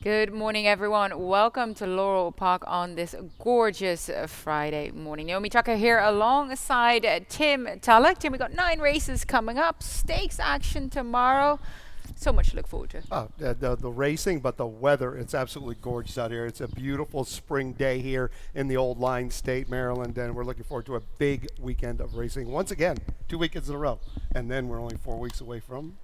Good morning, everyone. Welcome to Laurel Park on this gorgeous Friday morning. Naomi Tucker here alongside Tim Tulloch. Tim, we got 9 races coming up, stakes action tomorrow. So much to look forward to. The racing, but the weather, it's absolutely gorgeous out here. It's a beautiful spring day here in the old line state, Maryland, and we're looking forward to a big weekend of racing. Once again, 2 weekends in a row, and then we're only 4 weeks away from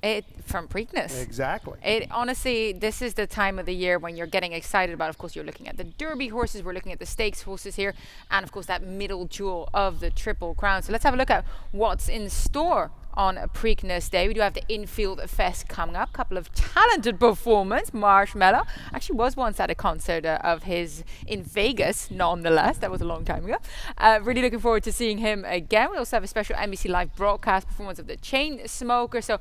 Preakness. Exactly. Honestly, this is the time of the year when you're getting excited about, of course, you're looking at the Derby horses, we're looking at the stakes horses here, and of course that middle jewel of the Triple Crown. So let's have a look at what's in store on Preakness Day. We do have the Infield Fest coming up. Couple of talented performers. Marshmallow actually was once at a concert of his in Vegas, nonetheless. That was a long time ago. Really looking forward to seeing him again. We also have a special NBC Live broadcast performance of the Chain Smoker. So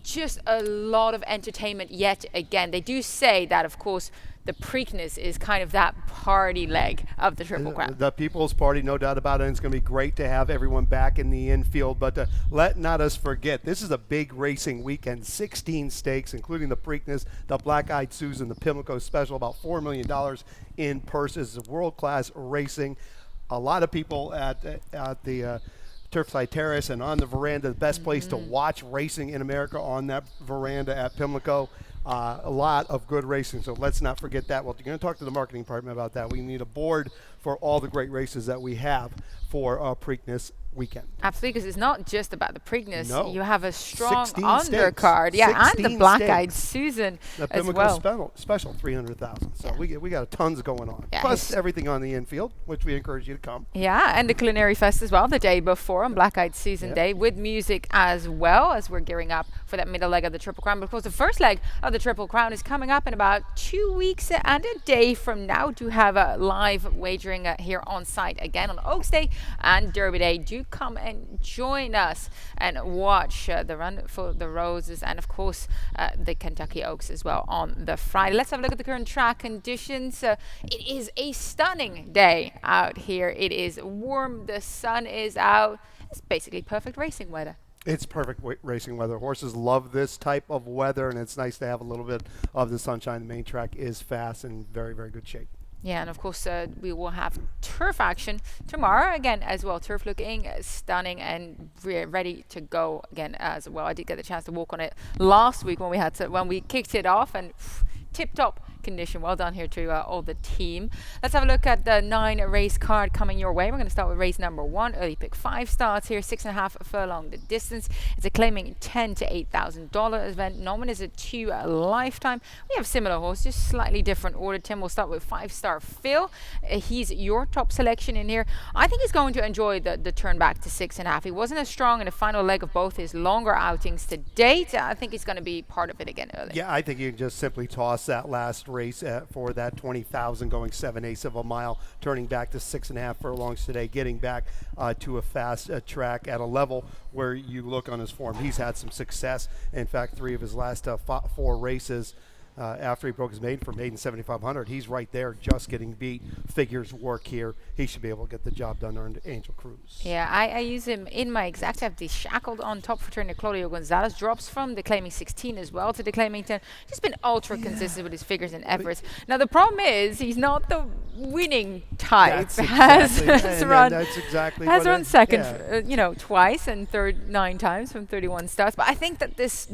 just a lot of entertainment yet again. They do say that, of course, the Preakness is kind of that party leg of the Triple Crown. The People's Party, no doubt about it. And it's going to be great to have everyone back in the infield. But let not us forget, this is a big racing weekend. 16 stakes, including the Preakness, the Black-Eyed Susan, the Pimlico Special, about $4 million in purses. World-class racing. A lot of people at the Turfside Terrace and on the veranda, the best place to watch racing in America on that veranda at Pimlico. A lot of good racing, so let's not forget that. Well, you're going to talk to the marketing department about that. We need a board for all the great races that we have for Preakness weekend. Absolutely, because it's not just about the Preakness. No. You have a strong 16 undercard, stakes. and the Black-Eyed stakes. Susan The as Pimlico well. special, 300,000. So Yeah. we got tons going on. Yeah, Plus everything on the infield, which we encourage you to come. Yeah, and the Culinary Fest as well, the day before on Black-Eyed Susan Day, with music as well, as we're gearing up for that middle leg of the Triple Crown. But of course, the first leg of the Triple Crown is coming up in about 2 weeks and a day from now. To have a live wagering here on site again on Oaks Day and Derby Day. Do come and join us and watch the Run for the Roses and, of course, the Kentucky Oaks as well on the Friday. Let's have a look at the current track conditions. It is a stunning day out here. It is warm. The sun is out. It's basically perfect racing weather. It's perfect racing weather. Horses love this type of weather, and it's nice to have a little bit of the sunshine. The main track is fast and very, very good shape. Yeah, and of course we will have turf action tomorrow again as well. Turf looking stunning and ready to go again as well. I did get the chance to walk on it last week when we kicked it off, and tip-top condition. Well done here to all the team. Let's have a look at the 9-race card coming your way. We're going to start with race number 1. Early pick 5 starts here, 6.5 furlong the distance. It's a claiming $10,000 to $8,000 event. Nomin is a 2 lifetime. We have similar horses, just slightly different order. Tim, will start with 5-star Phil. He's your top selection in here. I think he's going to enjoy the turn back to 6.5. He wasn't as strong in the final leg of both his longer outings to date. I think he's going to be part of it again early. Yeah, I think you can just simply toss that last race for that 20,000, going 7/8 of a mile, turning back to 6.5 furlongs today, getting back to a fast track at a level where you look on his form. He's had some success. In fact, 3 of his last 4 races after he broke his maiden for maiden 7,500, he's right there just getting beat. Figures work here. He should be able to get the job done under Angel Cruz. Yeah, I use him in my exact. I have the shackled on top for trainer Claudio Gonzalez. Drops from the claiming 16 as well to the claiming 10. Just been ultra consistent with his figures and efforts. Now the problem is he's not the winning type. Has run second, twice and third 9 times from 31 starts. But I think that this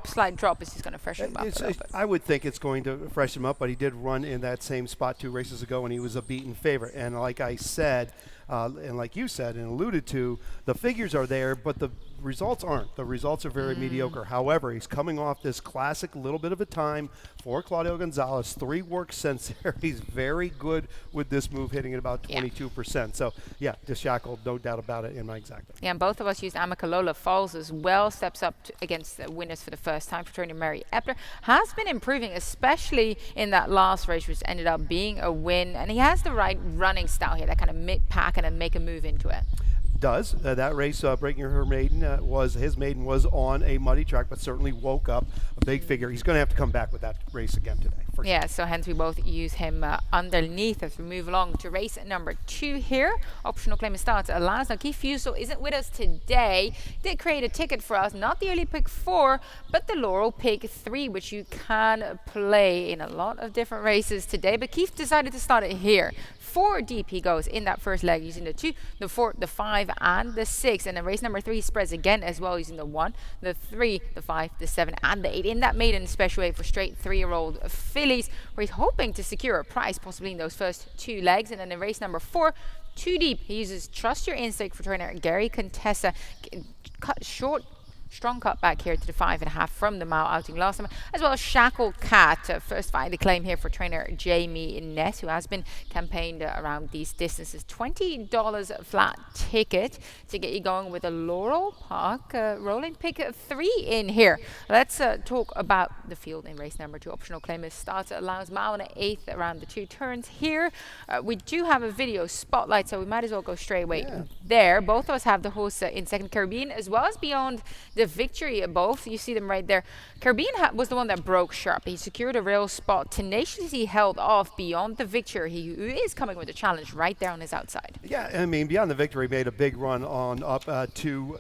slight drop is just going to freshen him up. I would think it's going to freshen him up, but he did run in that same spot 2 races ago, and he was a beaten favorite. And like I said, and like you said and alluded to, the figures are there, but the results aren't. The results are very mediocre. However, he's coming off this classic little bit of a time for Claudio Gonzalez. 3 works since there. He's very good with this move, hitting at about 22%. So, yeah, Dishackled, no doubt about it in my exact. Yeah, and both of us used Amicalola Falls as well. Steps up against the winners for the first time for trainer Mary Epler. Has been improving, especially in that last race, which ended up being a win. And he has the right running style here, that kind of mid-pack and then make a move into it. Does that race breaking her maiden his maiden was on a muddy track, but certainly woke up a big figure. He's going to have to come back with that race again today. for Yeah, sure. so hence we both use him underneath as we move along to race number 2 here. Optional claim starts. Alas, now Keith Fusel isn't with us today. Did create a ticket for us, not the early pick 4, but the Laurel pick 3, which you can play in a lot of different races today. But Keith decided to start it here. 4 deep he goes in that first leg using the 2, the 4, the 5, and the 6. And then race number 3 spreads again as well using the 1, the 3, the 5, the 7, and the 8 in that maiden special weight for straight 3-year-old fillies, where he's hoping to secure a prize possibly in those first 2 legs. And then in race number 4, 2 deep, he uses Trust Your Instinct for trainer Gary Contessa. Cut short, strong cut back here to the 5.5 from the mile outing last time, as well as Shackle Cat, first fighter claim here for trainer Jamie Ness, who has been campaigned around these distances. $20 flat ticket to get you going with a Laurel Park rolling pick 3 in here. Let's talk about the field in race number 2. Optional claim is starts allows mile and an eighth around the 2 turns here. We do have a video spotlight, so we might as well go straight away there. Both of us have the horse in second, Caribbean, as well as Beyond the Victory. Both, you see them right there. Caribbean was the one that broke sharp. He secured a rail spot, tenaciously held off Beyond the Victory, who is coming with a challenge right there on his outside. Yeah, I mean, Beyond the Victory made a big run on up to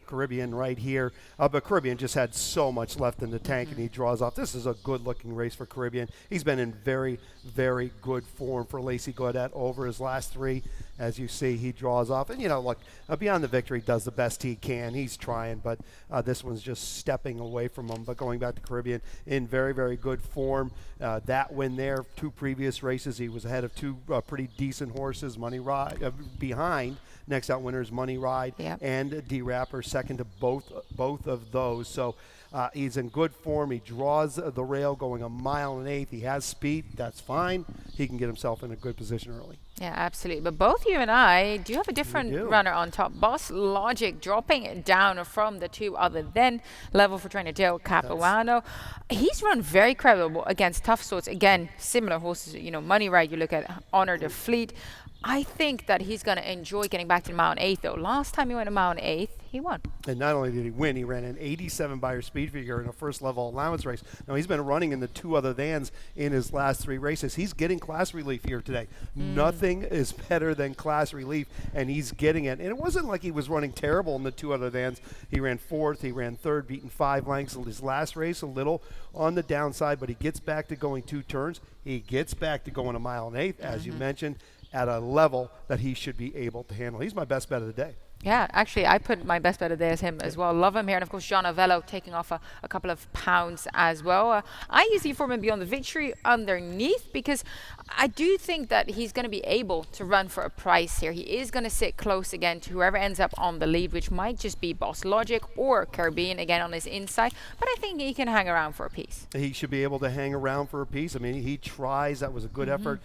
Caribbean right here, but Caribbean just had so much left in the tank, and he draws off. This is a good-looking race for Caribbean. He's been in very, very good form for Lacey Gaudet over his last 3. As you see, he draws off. And, you know, look, Beyond the Victory does the best he can. He's trying, but this one's just stepping away from him. But going back to Caribbean, in very, very good form. That win there, 2 previous races, he was ahead of 2 pretty decent horses, Money Ride, behind. Next out winners, Money Ride and D-Rapper, second to both of those. So he's in good form. He draws the rail going a mile and an eighth. He has speed. That's fine. He can get himself in a good position early. Yeah, absolutely. But both you and I do have a different runner on top. Boss Logic dropping it down from the 2 other than level for trainer Dale Capuano. He's run very credible against tough sorts. Again, similar horses, you know, Money Ride, you look at Honor the Fleet. I think that he's going to enjoy getting back to the mile and eighth, though. Last time he went a mile and eighth, he won. And not only did he win, he ran an 87 Beyer speed figure in a first level allowance race. Now, he's been running in the 2 other thans in his last 3 races. He's getting class relief here today. Nothing is better than class relief, and he's getting it. And it wasn't like he was running terrible in the 2 other thans. He ran 4th, he ran 3rd, beaten 5 lengths. His last race, a little on the downside, but he gets back to going 2 turns. He gets back to going a mile and eighth, as you mentioned, at a level that he should be able to handle. He's my best bet of the day. Yeah, actually, I put my best bet of the day as him as well. Love him here. And, of course, John Avello taking off a couple of pounds as well. I use the form Beyond the Victory underneath because I do think that he's going to be able to run for a price here. He is going to sit close again to whoever ends up on the lead, which might just be Boss Logic or Caribbean again on his inside. But I think he can hang around for a piece. He should be able to hang around for a piece. I mean, he tries. That was a good effort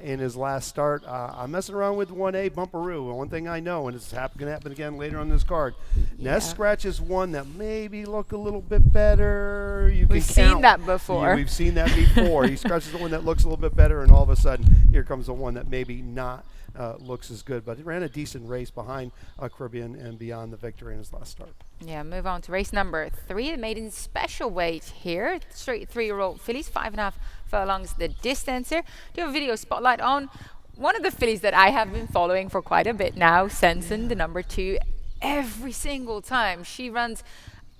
in his last start. I'm messing around with 1A Bumperoo. One thing I know, and it's going to happen again later on this card. Ness scratches one that maybe look a little bit better. We've seen that before. Yeah, we've seen that before. He scratches the one that looks a little bit better, and all of a sudden, here comes the one that maybe not looks as good. But he ran a decent race behind Caribbean and Beyond the Victory in his last start. Yeah, move on to race number 3, the maiden special weight here. Straight 3-year-old fillies, 5.5 furlongs the distance here. Do you have a video spotlight on one of the fillies that I have been following for quite a bit now, Sensen, the number 2. Every single time she runs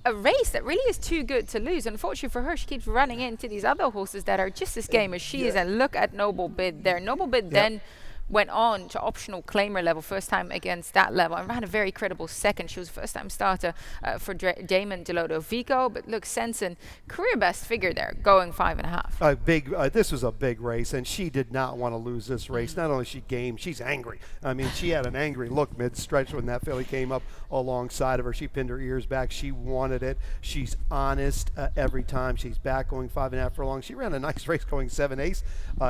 a race that really is too good to lose. Unfortunately for her, she keeps running into these other horses that are just as game as she is. And look at Noble Bid there. Noble Bid then went on to optional claimer level, first time against that level, and ran a very credible second. She was a first-time starter for Damon Delodo Vico, but look, Sensen, career best figure there, going 5.5. This was a big race, and she did not want to lose this race. Not only is she game, she's angry. I mean, she had an angry look mid-stretch when that filly came up alongside of her. She pinned her ears back. She wanted it. She's honest every time. She's back going 5.5 furlongs. She ran a nice race going 7/8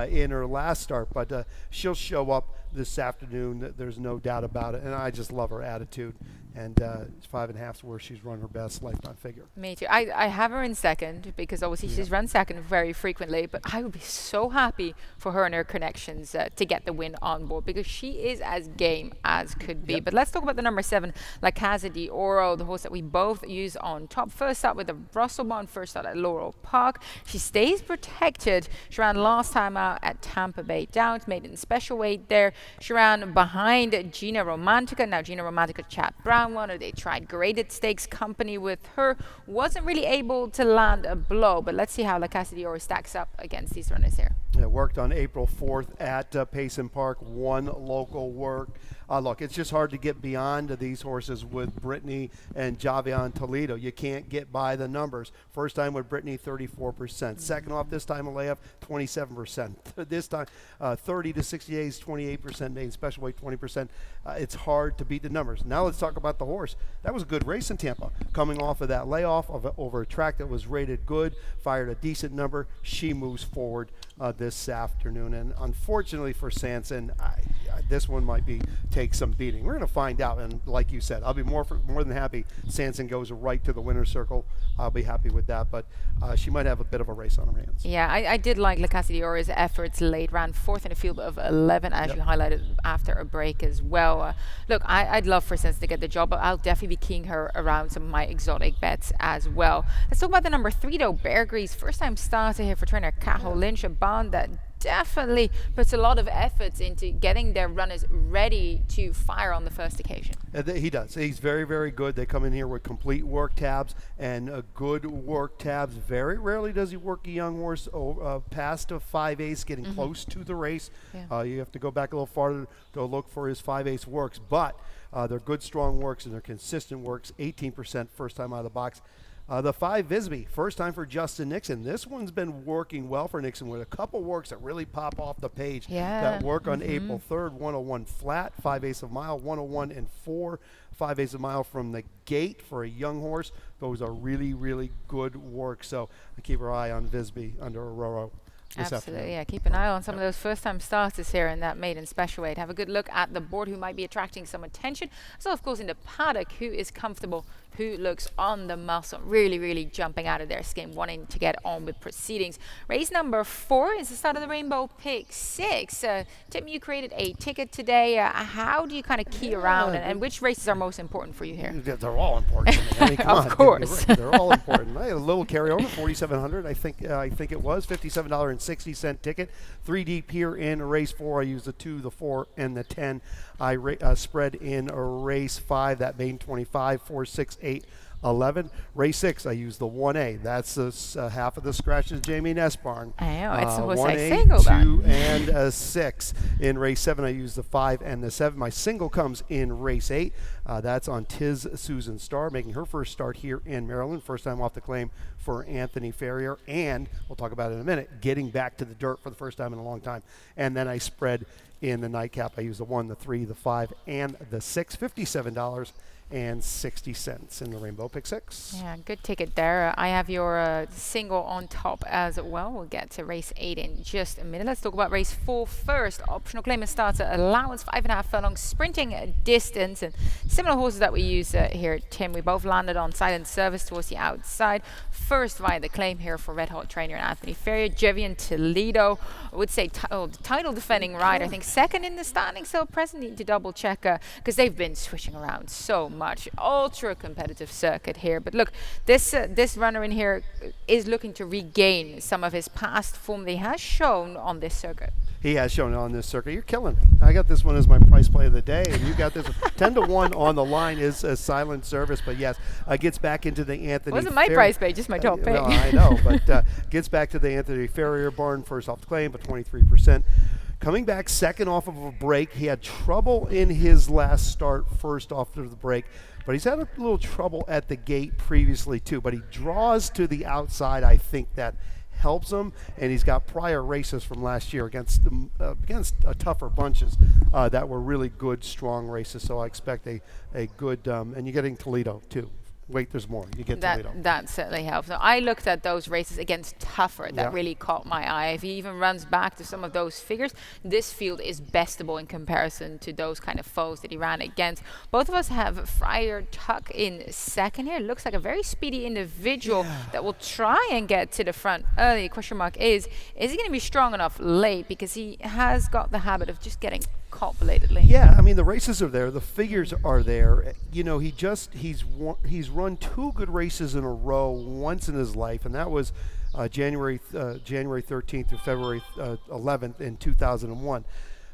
in her last start, but she'll show up this afternoon. There's no doubt about it. And I just love her attitude. And 5.5 is where she's run her best lifetime figure. Me too. I have her in second because obviously she's run second very frequently, but I would be so happy for her and her connections to get the win on board because she is as game as could be. But let's talk about the number 7, La Casa de Oro, the horse that we both use on top. First up with the Russell Bond, first out at Laurel Park. She stays protected. She ran last time out at Tampa Bay Downs, made it in special weight there. She ran behind Gina Romantica. Now Gina Romantica, Chad Brown one. They tried graded stakes company with her. Wasn't really able to land a blow, but let's see how La Casa de Oro stacks up against these runners here. It worked on April 4th at Payson Park, one local work. Look, it's just hard to get beyond these horses with Brittany and Javion Toledo. You can't get by the numbers. First time with Brittany, 34%. Second off this time, Alea, 27%. This time, 30 to 60 days, 28%. Made special weight, 20%. It's hard to beat the numbers. Now let's talk about the horse. That was a good race in Tampa. Coming off of that layoff over a track that was rated good, fired a decent number. She moves forward this afternoon. And unfortunately for Sanson, this one might take some beating. We're going to find out, and like you said, I'll be more than happy Sanson goes right to the winner's circle. I'll be happy with that, but she might have a bit of a race on her hands. Yeah, I did like La Casa de Oro's efforts late. Ran 4th in a field of 11, as you highlighted after a break as well. Look, I'd love for Sanson to get the job, but I'll definitely be keying her around some of my exotic bets as well. Let's talk about the number 3, though, Bear Grease. First time starter here for trainer Cajo Lynch, a bond that definitely puts a lot of efforts into getting their runners ready to fire on the first occasion. He does. He's very, very good. They come in here with complete work tabs and good work tabs. Very rarely does he work a young horse past a 5/8, getting close to the race. Yeah. You have to go back a little farther to look for his 5/8 works, but they're good, strong works, and they're consistent works. 18% first time out of the box. The 5 Visby, first time for Justin Nixon. This one's been working well for Nixon with a couple works that really pop off the page. That work on April 3rd, 101 flat, 5/8 of mile, 101 and 4, 5/8 of mile from the gate for a young horse. Those are really, really good work. So keep our eye on Visby under Aurora. Absolutely, yeah. Keep an eye on some of those first-time starters here in that maiden special weight. Have a good look at the board who might be attracting some attention. So, of course, in the paddock, who is comfortable, who looks on the muscle, really, really jumping out of their skin, wanting to get on with proceedings. Race number 4 is the start of the Rainbow Pick 6. Tim, you created a ticket today. How do you kind of key around, and which races are most important for you here? They're all important. I mean, come of course. They're all important. I had a little carryover, 4,700. I think it was $57.60 ticket. 3 deep here in race 4. I used the 2, the 4, and the 10. I spread in race 5, that main 25, 4, 6, 8, 11. Race 6, I used the 1A. That's half of the scratches Jamie Nesbarn. I know, it's almost 1A, like single 2, and 6. In race 7, I used the 5 and the 7. My single comes in race 8. That's on Tiz Susan Starr, making her first start here in Maryland. First time off the claim for Anthony Ferrier. And we'll talk about it in a minute, getting back to the dirt for the first time in a long time. And then I spread in the nightcap. I used the 1, the 3, the 5, and the 6. $57.60 in the Rainbow Pick 6. Yeah, good ticket there. I have your single on top as well. We'll get to race 8 in just a minute. Let's talk about race 4 first. Optional claim and starter allowance, 5.5 furlong sprinting distance, and similar horses that we use here, Tim. We both landed on silent service towards the outside. First via the claim here for Red Hot Trainer and Anthony Ferrier. Javion Toledo, I would say the title defending rider. I think second in the standing, so present need to double check because they've been switching around so much. Ultra competitive circuit here, but look, this runner in here is looking to regain some of his past form that he has shown on this circuit. He has shown on this circuit. You're killing me. I got this one as my price play of the day, and you got this 10-1 on the line is a silent service, but yes, gets back into the Anthony. Wasn't my price pay, just my top pay. No, I know, but gets back to the Anthony Ferrier barn, first off the claim, but 23%. Coming back second off of a break. He had trouble in his last start, first off of the break, but he's had a little trouble at the gate previously too, but he draws to the outside. I think that helps him, and he's got prior races from last year against tougher bunches that were really good, strong races. So I expect a good, and you're getting Toledo too. wait, there's more. You get That Toledo. that certainly helps. Now, I looked at those races against Tougher. That Yeah. really caught my eye. If he even runs back to some of those figures, this field is bestable in comparison to those kind of foes that he ran against. Both of us have Friar Tuck in second here. Looks like a very speedy individual that will try and get to the front early. The question mark is he going to be strong enough late? Because he has got the habit of just getting caught belatedly. Yeah, I mean the races are there, the figures are there. You know, he's run 2 good races in a row once in his life, and that was January 13th to February 11th in 2001.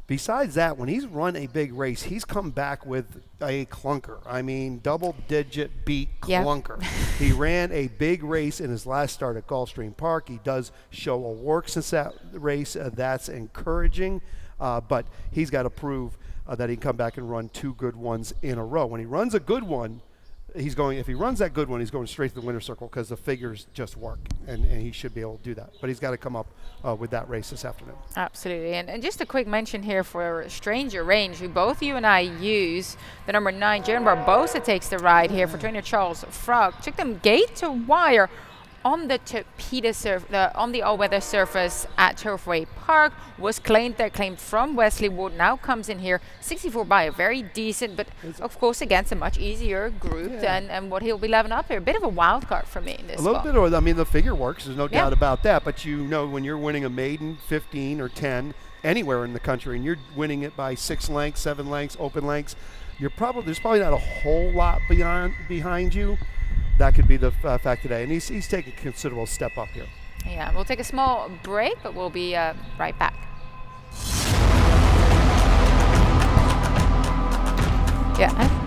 Besides that, when he's run a big race, he's come back with a clunker. I mean, double-digit beat clunker. He ran a big race in his last start at Gulfstream Park. He does show a work since that race. That's encouraging. But he's got to prove that he can come back and run 2 good ones in a row. When he runs a good one, if he runs that good one, he's going straight to the winner's circle because the figures just work, and he should be able to do that. But he's got to come up with that race this afternoon. Absolutely. And just a quick mention here for Stranger Range, who both you and I use. The number 9, Jaron Barbosa, takes the ride here for trainer Charles Frog. Took them gate to wire on the on the all-weather surface at Turfway Park. Was claimed from Wesley Ward. Now comes in here 64 by a very decent, but of course against a much easier group than what he'll be leveling up here. A bit of a wild card for me in this A little spot. bit, I mean, the figure works. There's no doubt about that. But you know, when you're winning a maiden 15 or 10 anywhere in the country, and you're winning it by 6 lengths, 7 lengths, open lengths, there's probably not a whole lot behind you. That could be the fact today, and he's taking a considerable step up here. Yeah, we'll take a small break, but we'll be right back. Yeah.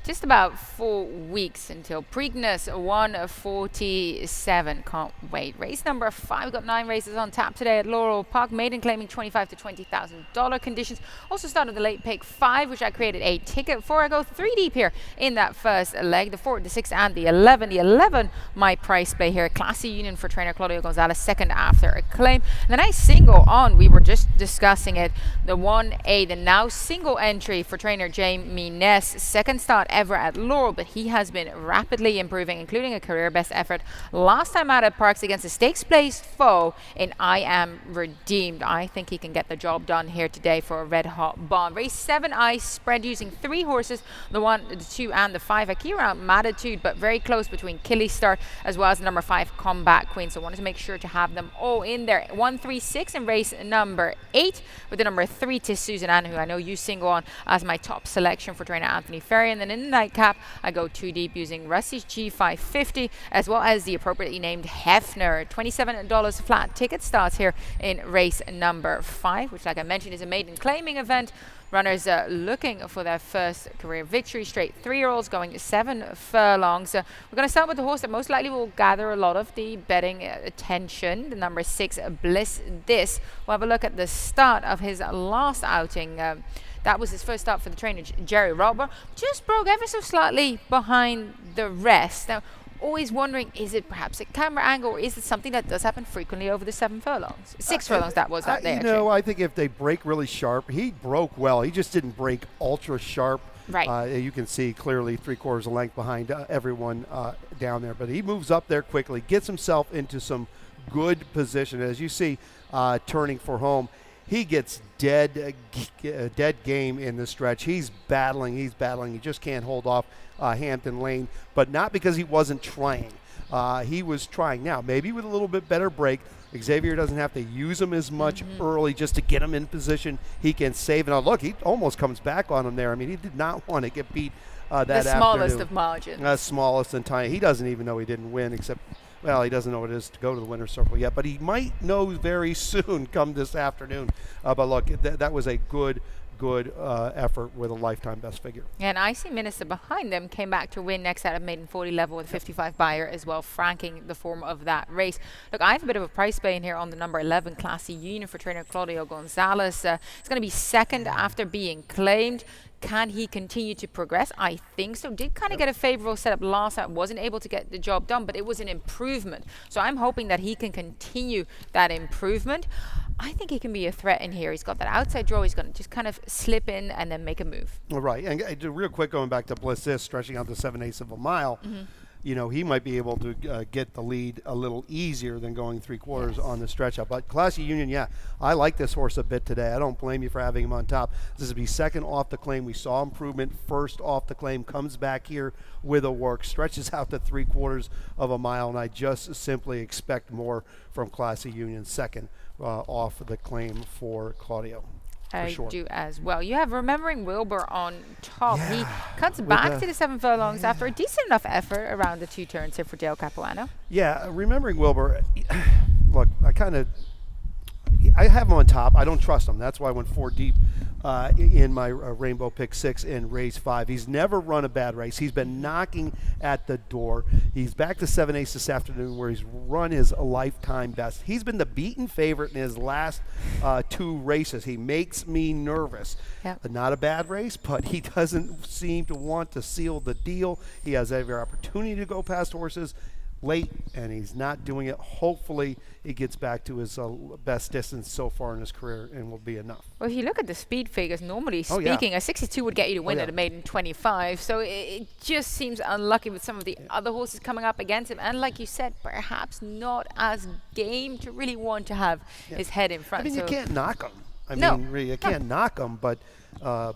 Just about 4 weeks until Preakness 147. Can't wait. Race number 5. We've got 9 races on tap today at Laurel Park. Maiden claiming $25,000 to $20,000 conditions. Also started the late pick 5, which I created a ticket for. I go 3 deep here in that first leg. The 4, the 6, and the 11. The 11, my price play here. Classy Union for trainer Claudio Gonzalez, second after a claim. And then I single on. We were just discussing it. The 1A, the now single entry for trainer Jamie Ness. Second start ever at Laurel, but he has been rapidly improving, including a career best effort last time out at Parks against a stakes placed foe in I Am Redeemed. I think he can get the job done here today for a red hot bomb. Race 7, I spread using 3 horses, the 1, the 2, and the 5. I key around Matitude, but very close between Killy Start as well as the number 5 Combat Queen, so I wanted to make sure to have them all in there. 1, 3, 6 in race number 8 with the number 3 to Susan Ann, who I know you single on as my top selection for trainer Anthony Ferry. And then in the nightcap, I go 2 deep using Rusty's G550 as well as the appropriately named Hefner. $27 flat ticket starts here in race number 5, which, like I mentioned, is a maiden claiming event. Runners looking for their first career victory. Straight 3-year-olds going 7 furlongs. We're going to start with the horse that most likely will gather a lot of the betting attention. The number 6, Bliss This. We'll have a look at the start of his last outing. That was his first start for the trainer, Jerry Robber. Just broke ever so slightly behind the rest. Now, always wondering, is it perhaps a camera angle, or is it something that does happen frequently over the 7 furlongs? 6 furlongs that was that day. You know, I think if they break really sharp, he broke well. He just didn't break ultra sharp. Right. You can see clearly 3/4 a length behind everyone down there. But he moves up there quickly, gets himself into some good position. As you see, turning for home. He gets dead game in the stretch. He's battling. He just can't hold off Hampton Lane, but not because he wasn't trying. He was trying. Now, maybe with a little bit better break, Xavier doesn't have to use him as much early just to get him in position. He can save. And look, he almost comes back on him there. I mean, he did not want to get beat that afternoon. The smallest of margins. Smallest and tiny. He doesn't even know he didn't win, except Well, he doesn't know what it is to go to the winner's circle yet, but he might know very soon come this afternoon. But look, that was a good effort with a lifetime best figure. And IC Minister behind them came back to win next at a maiden 40 level with 55 buyer as well, franking the form of that race. Look, I have a bit of a price play in here on the number 11 Classy Union for trainer Claudio Gonzalez. It's going to be second after being claimed. Can he continue to progress? I think so. Did kind of get a favorable setup last time. Wasn't able to get the job done, but it was an improvement. So I'm hoping that he can continue that improvement. I think he can be a threat in here. He's got that outside draw. He's going to just kind of slip in and then make a move. All right. And real quick, going back to Bliss, stretching out to 7/8 of a mile. You know, he might be able to get the lead a little easier than going 3/4 on the stretch out. But Classy Union, yeah, I like this horse a bit today. I don't blame you for having him on top. This will be second off the claim. We saw improvement first off the claim, comes back here with a work, stretches out to 3/4 of a mile, and I just simply expect more from Classy Union second off the claim for Claudio. I sure. do as well. You have Remembering Wilbur on top. Yeah, He cuts back to the 7 furlongs after a decent enough effort around the 2 turns here for Dale Capuano. Yeah, Remembering Wilbur, look, I have him on top. I don't trust him. That's why I went 4 deep in my Rainbow Pick 6 in race 5. He's never run a bad race. He's been knocking at the door. He's back to 7/8 this afternoon where he's run his lifetime best. He's been the beaten favorite in his last 2 races. He makes me nervous. Yep. Not a bad race, but he doesn't seem to want to seal the deal. He has every opportunity to go past horses late, and he's not doing it. Hopefully he gets back to his best distance so far in his career and will be enough. Well, if you look at the speed figures, normally speaking, a 62 would get you to win at a maiden 25. So it just seems unlucky with some of the other horses coming up against him. And like you said, perhaps not as game to really want to have his head in front. I mean, you can't knock him. Really, you can't knock him, but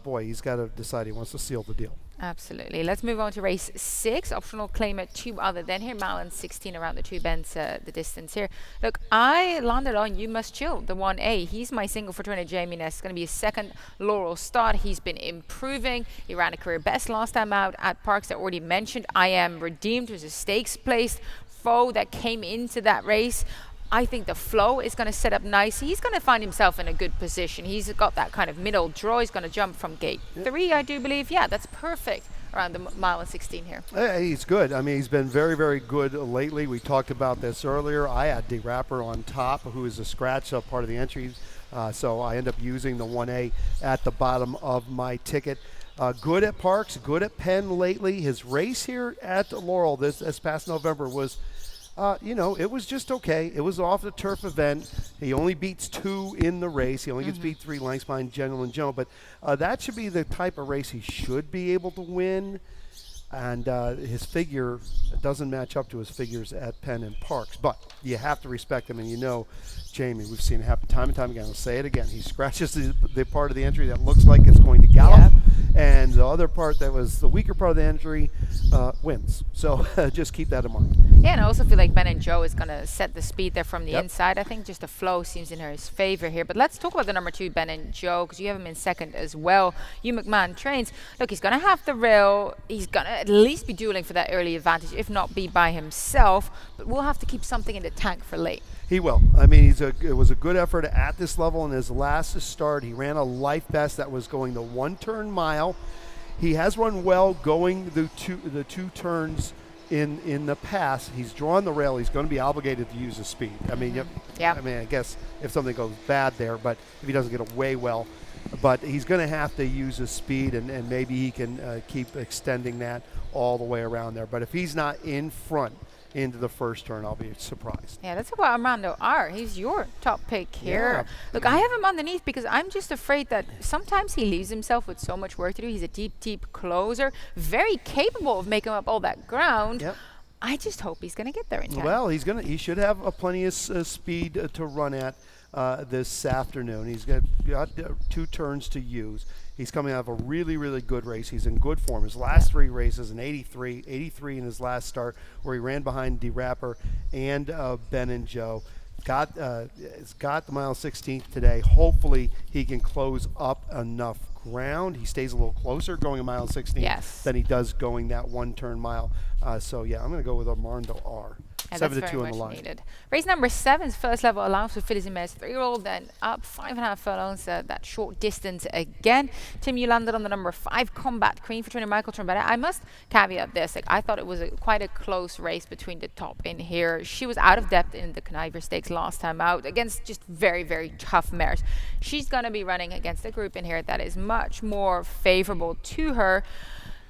boy, he's got to decide he wants to seal the deal. Absolutely. Let's move on to race 6. Optional claim at 2 other than here. Mile and 16 around the 2 bends the distance here. Look, I landed on You Must Chill, the 1A. He's my single for trainer Jamie Ness. It's going to be his second Laurel start. He's been improving. He ran a career best last time out at Parks. I already mentioned I Am Redeemed. It was a stakes placed foe that came into that race. I think the flow is going to set up nicely. He's going to find himself in a good position. He's got that kind of middle draw. He's going to jump from gate 3, I do believe. Yeah, that's perfect around the mile and 16 here. He's good. I mean, he's been very, very good lately. We talked about this earlier. I had D-Rapper on top, who is a scratch part of the entries. So I end up using the 1A at the bottom of my ticket. Good at Parks, good at Penn lately. His race here at Laurel this past November was it was just okay. It was off the turf event. He only beats 2 in the race. He only gets beat 3 lengths behind General and Joe. But that should be the type of race he should be able to win. And his figure doesn't match up to his figures at Penn and Parks. But you have to respect him. And Jamie, we've seen it happen time and time again. I'll say it again. He scratches the part of the entry that looks like it's going to gallop. Yep. And the other part that was the weaker part of the entry wins. So just keep that in mind. Yeah, and I also feel like Ben and Joe is going to set the speed there from the inside. I think just the flow seems in his favor here. But let's talk about the number 2, Ben and Joe, because you have him in second as well. Hugh McMahon trains. Look, he's going to have the rail. He's going to at least be dueling for that early advantage, if not be by himself. But we'll have to keep something in the tank for late. He will. I mean, it was a good effort at this level in his last start. He ran a life best that was going the 1-turn mile. He has run well going the two turns in the past. He's drawn the rail. He's going to be obligated to use his speed. I mean, I mean, I guess if something goes bad there, but if he doesn't get away well, but he's going to have to use his speed, and maybe he can keep extending that all the way around there. But if he's not in front into the first turn, I'll be surprised. Yeah, that's about Armando R. He's your top pick here. Yeah. Look, I have him underneath because I'm just afraid that sometimes he leaves himself with so much work to do. He's a deep closer, very capable of making up all that ground. Yep. I just hope he's going to get there in time. Well, he should have plenty of speed to run at this afternoon. He's got 2 turns to use. He's coming out of a really, really good race. He's in good form. His last 3 races, an 83 in his last start, where he ran behind D-Rapper and Ben and Joe. It's got the mile 16th today. Hopefully he can close up enough ground. He stays a little closer going a mile 16 than he does going that 1-turn mile. So, yeah, I'm going to go with Armando R. And that's 7 to very 2 on much the line. needed. Race number 7 is first level allowance for fillies and mares 3-year-old, then up 5.5 furlongs, that short distance again. Tim, you landed on the number 5 Combat Queen for trainer Michael Trombetta. I must caveat this, like I thought it was quite a close race between the top in here. She was out of depth in the Conniver Stakes last time out against just very, very tough mares. She's going to be running against a group in here that is much more favorable to her.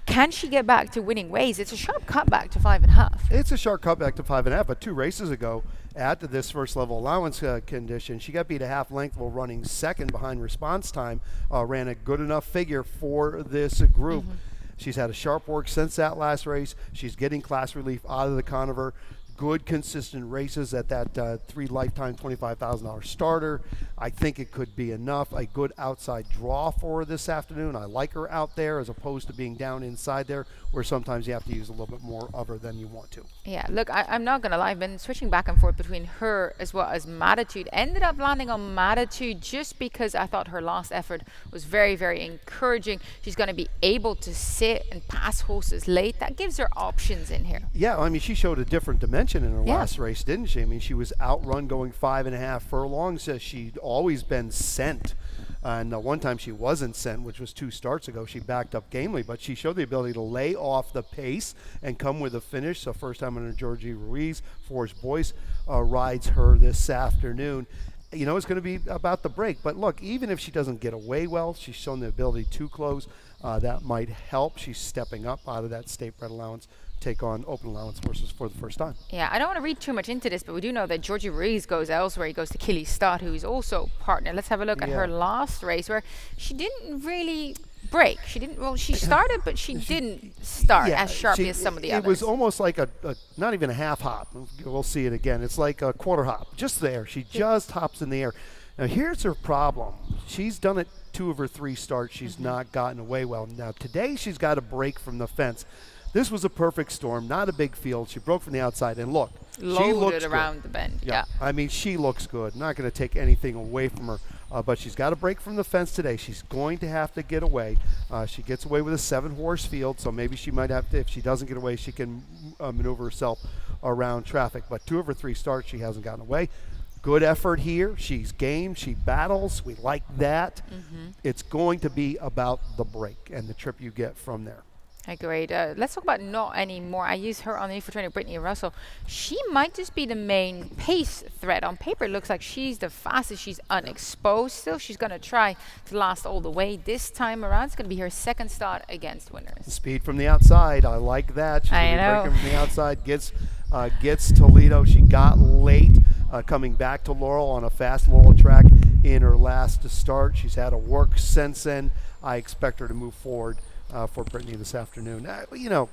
Can she get back to winning ways? It's a sharp cutback to 5.5. It's a sharp cutback to 5.5, but 2 races ago at this first level allowance condition, she got beat a half length while running second behind response time, ran a good enough figure for this group. She's had a sharp work since that last race. She's getting class relief out of the Conniver. Good consistent races at that 3 lifetime $25,000 starter. I think it could be enough. A good outside draw for her this afternoon. I like her out there as opposed to being down inside there where sometimes you have to use a little bit more of her than you want to. Yeah, look, I'm not going to lie. I've been switching back and forth between her as well as Matitude. Ended up landing on Matitude just because I thought her last effort was very, very encouraging. She's going to be able to sit and pass horses late. That gives her options in here. Yeah, I mean, she showed a different dimension in her last race, didn't she? I mean, she was outrun going 5.5 furlongs. She'd always been sent. And one time she wasn't sent, which was 2 starts ago. She backed up gamely, but she showed the ability to lay off the pace and come with a finish. So first time under Georgie Ruiz. Forrest Boyce rides her this afternoon. You know, it's going to be about the break. But look, even if she doesn't get away well, she's shown the ability to close. That might help. She's stepping up out of that state bred allowance, take on open allowance horses for the first time. Yeah, I don't want to read too much into this, but we do know that Georgie Ruiz goes elsewhere. He goes to Killy Stott, who's also partner. Let's have a look at her last race where she didn't really break. She didn't, well, she started, but she didn't start as sharply as some of the others. It was almost like a not even a half hop. We'll see it again. It's like a quarter hop, just there. She just hops in the air. Now, here's her problem. She's done it 2 of her 3 starts. She's not gotten away well. Now, today she's got a break from the fence. This was a perfect storm, not a big field. She broke from the outside, and look, loaded she looks around good. the bend. Yeah, I mean, she looks good. Not going to take anything away from her, but she's got a break from the fence today. She's going to have to get away. She gets away with a 7-horse field, so maybe she might have to, if she doesn't get away, she can maneuver herself around traffic. But 2 of her 3 starts, she hasn't gotten away. Good effort here. She's game. She battles. We like that. It's going to be about the break and the trip you get from there. Agreed. Let's talk about Not Anymore. I use her underneath for trainer Brittany Russell. She might just be the main pace threat. On paper, it looks like she's the fastest. She's unexposed still. She's going to try to last all the way. This time around, it's going to be her second start against winners. Speed from the outside. I like that. She's going to be know. breaking from the outside. Gets Toledo. She got late coming back to Laurel on a fast Laurel track in her last start. She's had a work since then. I expect her to move forward for Brittany this afternoon. You know,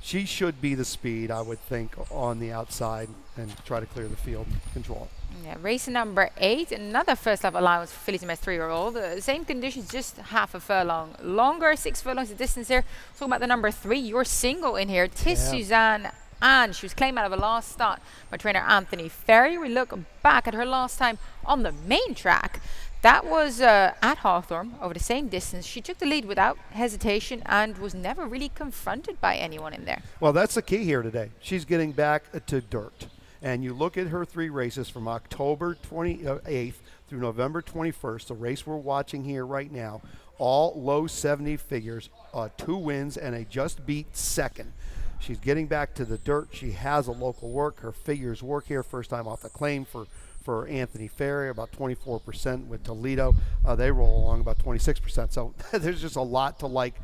she should be the speed, I would think, on the outside and try to clear the field, control it. Yeah, race number 8, another first level allowance for fillies and mares 3-year-old. Same conditions, just half a furlong longer, 6 furlongs the distance here. Talking about the number 3, your single in here, Tis Suzanne. And she was claimed out of a last start by trainer Anthony Ferry. We look back at her last time on the main track. That was at Hawthorne over the same distance. She took the lead without hesitation and was never really confronted by anyone in there. Well, that's the key here today. She's getting back to dirt. And you look at her 3 races from October 28th through November 21st, the race we're watching here right now, all low 70 figures, 2 wins and a just beat second. She's getting back to the dirt. She has a local work. Her figures work here. First time off the claim for Anthony Ferry, about 24% with Toledo. They roll along about 26%. So there's just a lot to like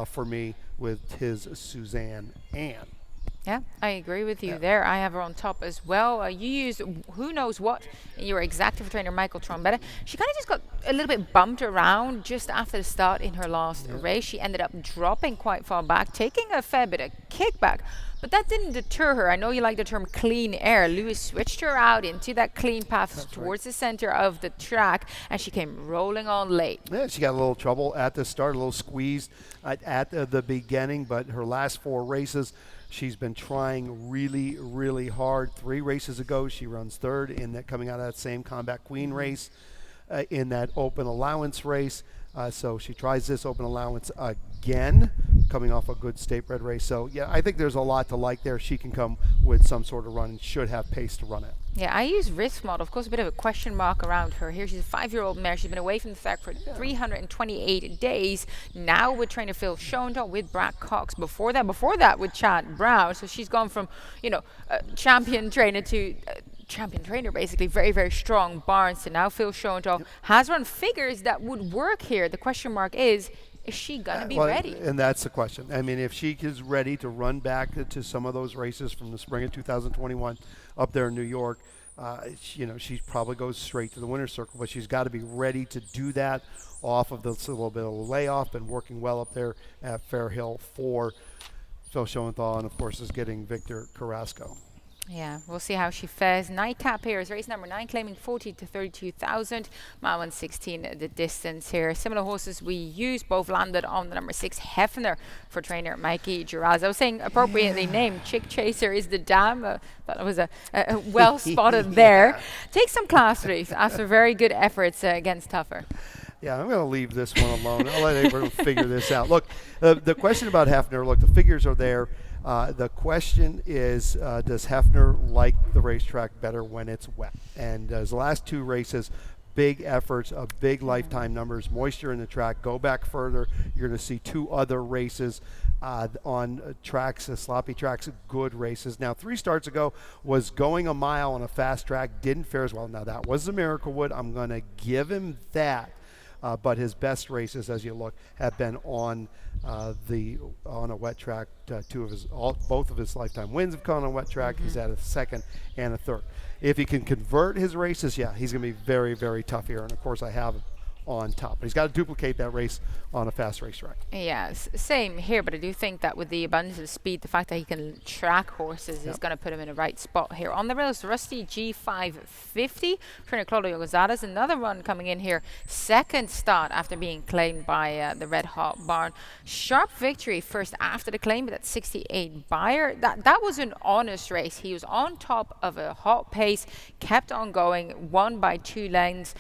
for me with his Suzanne Ann. Yeah, I agree with you there. I have her on top as well. You used who knows what in your exactive trainer, Michael Trombetta. She kind of just got a little bit bumped around just after the start in her last race. She ended up dropping quite far back, taking a fair bit of kickback. But that didn't deter her. I know you like the term clean air. Lewis switched her out into that clean path towards the center of the track, and she came rolling on late. Yeah, she got a little trouble at the start, a little squeezed at the beginning, but her last 4 races, she's been trying really, really hard. 3 races ago, she runs 3rd in that, coming out of that same Combat Queen race in that open allowance race. So she tries this open allowance again. coming off a good state bred race. So yeah, I think there's a lot to like there. She can come with some sort of run and should have pace to run it. Yeah, I use risk model. Of course, a bit of a question mark around her here. She's a 5-year-old mare. She's been away from the track for 328 days. Now with trainer Phil Schoenthal, with Brad Cox. Before that with Chad Brown. So she's gone from, champion trainer to champion trainer, basically. Very, very strong Barnes. And now Phil Schoenthal has run figures that would work here. The question mark is she going to be ready? And that's the question. I mean, if she is ready to run back to some of those races from the spring of 2021 up there in New York, she probably goes straight to the winner's circle, but she's got to be ready to do that off of this little bit of a layoff. Been working well up there at Fair Hill for Phil Schoenthal, and of course is getting Victor Carrasco. Yeah, we'll see how she fares. Nightcap here is race number 9, claiming 40 to 32,000. Mile 116 the distance here. Similar horses we use, both landed on the number 6 Hefner for trainer Mikey Giraz. I was saying appropriately named. Chick Chaser is the dam. That was a well spotted there. Take some class, Reef, after very good efforts against Tougher. Yeah, I'm going to leave this one alone. I'll let everyone figure this out. Look, the question about Hefner, look, the figures are there. The question is, does Hefner like the racetrack better when it's wet? And the last 2 races, big efforts, big lifetime numbers, moisture in the track. Go back further, you're going to see 2 other races on tracks, sloppy tracks, good races. Now, 3 starts ago was going a mile on a fast track, didn't fare as well. Now, that was the Miraclewood. I'm going to give him that. But his best races, as you look, have been on a wet track. Both of his lifetime wins have come on a wet track. He's had a 2nd and a 3rd. If he can convert his races, yeah, he's going to be very, very tough here. And of course, I have on top. But he's got to duplicate that race on a fast racetrack. Yes, same here, but I do think that with the abundance of speed, the fact that he can track horses is going to put him in the right spot here. On the rails, Rusty G550, trainer Claudio Gonzalez, another one coming in here. 2nd start after being claimed by the Red Hot Barn. Sharp victory first after the claim, but that 68 buyer. That was an honest race. He was on top of a hot pace, kept on going, won by 2 lengths.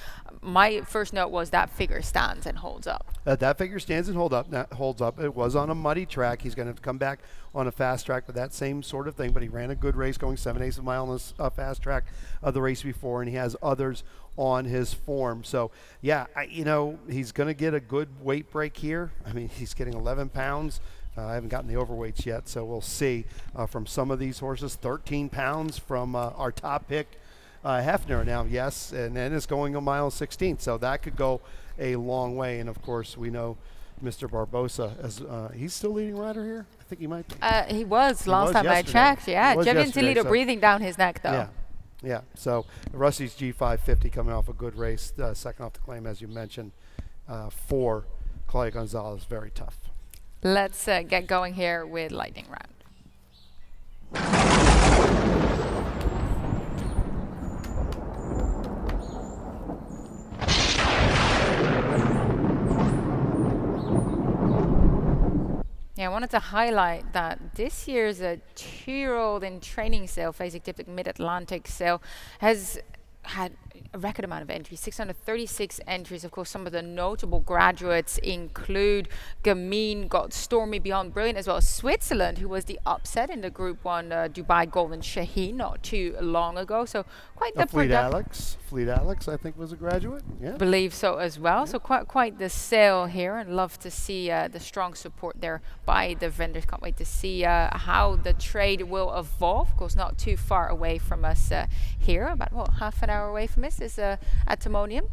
My first note was that figure stands and holds up. That figure stands and holds up. It was on a muddy track. He's going to have to come back on a fast track with that same sort of thing, but he ran a good race going 7/8 of a mile on a fast track of the race before, and he has others on his form. So, yeah, he's going to get a good weight break here. I mean, he's getting 11 pounds. I haven't gotten the overweights yet, so we'll see from some of these horses. 13 pounds from our top pick, Hefner now, yes, and then it's going a mile 16, so that could go a long way. And of course, we know Mr. Barbosa as he's still leading rider here. I think he might be. He was last time I checked. Yeah, Jevian Toledo breathing down his neck though. Yeah. So Rusty's G550 coming off a good race, 2nd off the claim as you mentioned, for Claudio Gonzalez, very tough. Let's get going here with lightning round. Yeah, I wanted to highlight that this year's a 2-year-old in training sale, Phasic Diptych Mid-Atlantic sale, has had a record amount of entries, 636 entries. Of course, some of the notable graduates include Gamine, got Stormy Beyond Brilliant, as well as Switzerland, who was the upset in the Group 1 Dubai Golden Shaheen not too long ago. So quite the Fleet Alex, I think, was a graduate. Yeah, believe so as well. Yeah. So quite the sale here, and love to see the strong support there by the vendors. Can't wait to see how the trade will evolve. Of course, not too far away from us here, about half an hour away from us is at Timonium.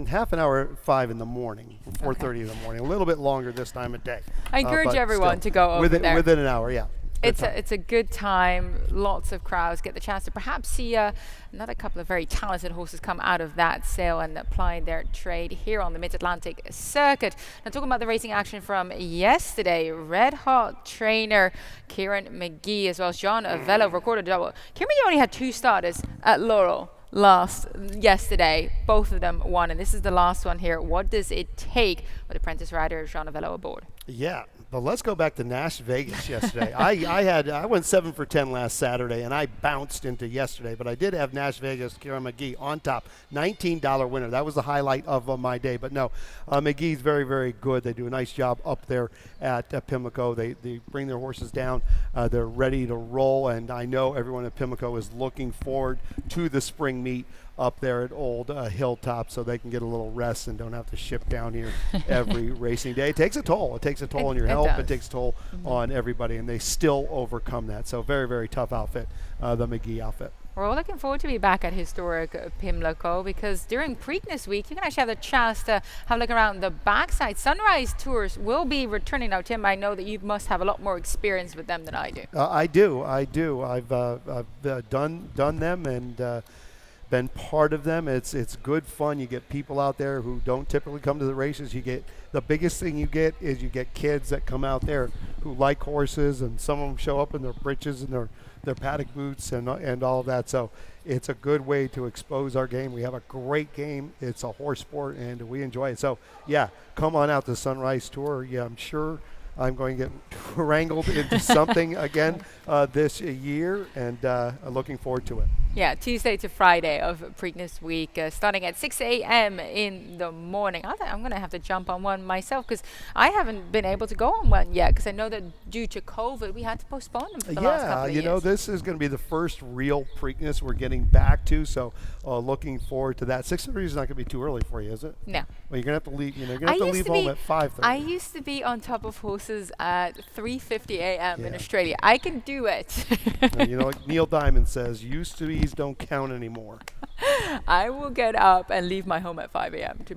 Half an hour at 5 in the morning, 4:30 in the morning. A little bit longer this time of day. I encourage everyone to go over there. Within an hour, yeah. It's a good time, lots of crowds, get the chance to perhaps see another couple of very talented horses come out of that sale and apply their trade here on the Mid-Atlantic circuit. Now, talking about the racing action from yesterday, Red Hot trainer Kieran McGee as well as John Avello recorded a double. Kieran McGee only had 2 starters at Laurel yesterday. Both of them won, and this is the last one here. What does it take with apprentice rider John Avello aboard? Yeah, But let's go back to Nash Vegas yesterday. I went 7 for 10 last Saturday, and I bounced into yesterday. But I did have Nash Vegas, Kira McGee on top, $19 winner. That was the highlight of my day. But no, McGee's very, very good. They do a nice job up there at Pimlico. They bring their horses down. They're ready to roll, and I know everyone at Pimlico is looking forward to the spring meet up there at Old Hilltop, so they can get a little rest and don't have to ship down here every racing day. It takes a toll. It takes a toll on your health. It takes a toll on everybody, and they still overcome that. So very, very tough outfit, the McGee outfit. We're all looking forward to be back at historic Pimlico, because during Preakness week, you can actually have the chance to have a look around the backside. Sunrise Tours will be returning now. Tim, I know that you must have a lot more experience with them than I do. I do. I've done them and been part of them. It's good fun. You get people out there who don't typically come to the races. You get the biggest thing you get is you get kids that come out there who like horses, and some of them show up in their breeches and their paddock boots and all of that. So it's a good way to expose our game. We have a great game. It's a horse sport, and we enjoy it. So yeah, come on out to Sunrise Tour. Yeah, I'm sure I'm going to get wrangled into something again this year, and looking forward to it. Yeah, Tuesday to Friday of Preakness week, starting at 6 a.m. in the morning. I'm going to have to jump on one myself, because I haven't been able to go on one yet, because I know that due to COVID, we had to postpone them for the last couple of years. Yeah, you know, this is going to be the first real Preakness we're getting back to, so looking forward to that. 6:30 is not going to be too early for you, is it? No. Well, you're going to have to leave. You're going to have to leave home at 5:30. I used to be on top of horses at 3:50 a.m. in Australia. I can do it. You know, like Neil Diamond says, used to be's don't count anymore. I will get up and leave my home at 5 a.m. to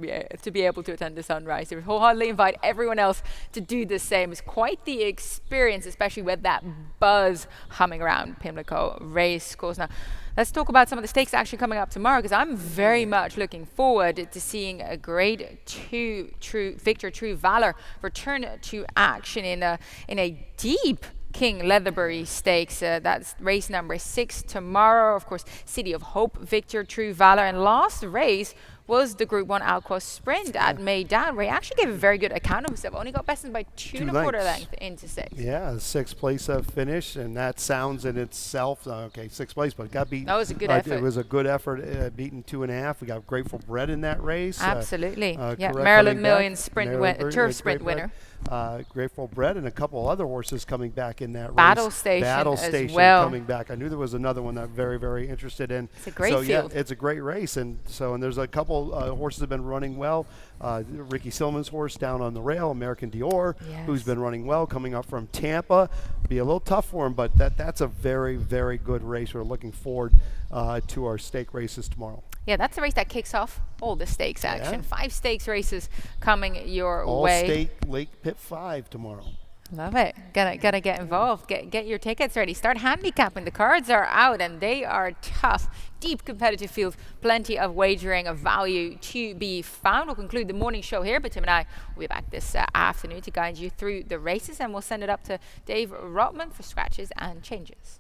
be able to attend the sunrise. I wholeheartedly invite everyone else to do the same. It's quite the experience, especially with that buzz humming around Pimlico race course. Now, let's talk about some of the stakes actually coming up tomorrow, because I'm very much looking forward to seeing a Grade 2 Victor True Valor return to action in a deep King Leatherbury Stakes. That's race number 6 tomorrow. Of course, City of Hope, Victor True Valor. And last race was the Group 1 Outcross Sprint at Meydan, where he actually gave a very good account of himself. Only got bested by 2.25 lengths into 6. Yeah, 6th place finish, and that sounds in itself, okay, 6th place, but got beaten. That was a good effort. It was a good effort, beaten 2.5. We got Grateful Bread in that race. Absolutely. Maryland Million Turf Sprint winner. Grateful Bread, and a couple other horses coming back in that race. Battle Station as well. Coming back. I knew there was another one that I'm very, very interested in. It's a great field. Yeah, it's a great race, and there's a couple horses have been running well. Ricky Silman's horse down on the rail, American Dior, who's been running well, coming up from Tampa. Be a little tough for him, but that's a very, very good race. We're looking forward to our stake races tomorrow. Yeah, that's the race that kicks off all the stakes action. 5 stakes races coming your all way. All stake Lake Pit 5 tomorrow. Love it. Gotta get involved. Get your tickets ready. Start handicapping. The cards are out and they are tough. Deep competitive field. Plenty of wagering of value to be found. We'll conclude the morning show here, but Tim and I will be back this afternoon to guide you through the races, and we'll send it up to Dave Rotman for scratches and changes.